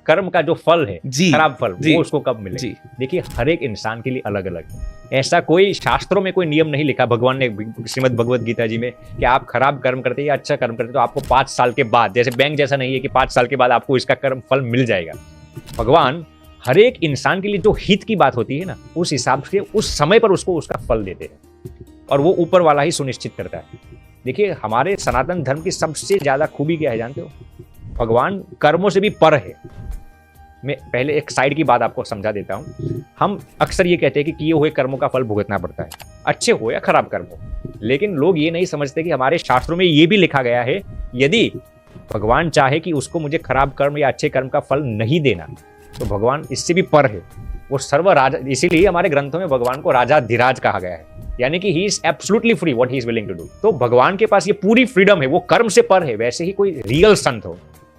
कर्म का जो फल है, जी, खराब फल, जी, वो उसको कब मिलेगा। जी, देखिए हर एक इंसान के लिए अलग अलग है। ऐसा कोई शास्त्रों में कोई नियम नहीं लिखा भगवान ने श्रीमद् भगवत गीता जी में कि आप खराब कर्म करते हैं या अच्छा कर्म करते हैं तो आपको 5 साल के बाद, जैसे बैंक जैसा नहीं है कि 5 साल के बाद आपको इसका कर्म फल मिल जाएगा। भगवान हर एक इंसान के लिए जो हित की बात होती है ना, उस हिसाब से उस समय पर उसको उसका फल देते हैं और वो ऊपर वाला ही सुनिश्चित करता है। देखिए हमारे सनातन धर्म की सबसे ज्यादा खूबी क्या है जानते हो? भगवान कर्मों से भी पर है। मैं पहले एक साइड की बात आपको समझा देता हूं। हम अक्सर ये कहते हैं कि किए हुए कर्मों का फल भुगतना पड़ता है, अच्छे हो या खराब कर्म हो। लेकिन लोग ये नहीं समझते कि हमारे शास्त्रों में ये भी लिखा गया है, यदि भगवान चाहे कि उसको मुझे खराब कर्म या अच्छे कर्म का फल नहीं देना, तो भगवान इससे भी पर है। वो सर्व राजा, इसीलिए हमारे ग्रंथों में भगवान को राजाधिराज कहा गया है, यानी कि he is absolutely free what he is willing to do. तो भगवान के पास ये पूरी फ्रीडम है, वो कर्म से पर है। वैसे ही कोई रियल संत हो,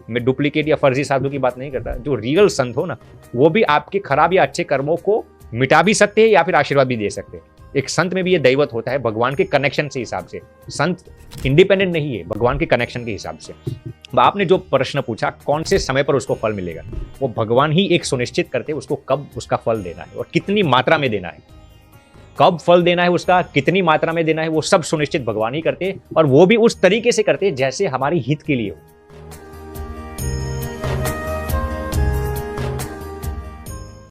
मैं डुप्लीकेट या फर्जी साधु की बात नहीं करता, जो रियल संत हो ना, वो भी आपके खराब या अच्छे कर्मों को मिटा भी सकते हैं या फिर आशीर्वाद भी दे सकते हैं। एक संत में भी ये दैवत होता है, भगवान के कनेक्शन से हिसाब से। संत इंडिपेंडेंट नहीं है, भगवान के कनेक्शन के हिसाब से। आपने जो प्रश्न पूछा कौन से समय पर उसको फल मिलेगा, वो भगवान ही एक सुनिश्चित करते हैं उसको कब उसका फल देना है और कितनी मात्रा में देना है। कब फल देना है उसका, कितनी मात्रा में देना है, वो सब सुनिश्चित भगवान ही करते हैं और वो भी उस तरीके से करते हैं जैसे हमारी हित के लिए हो।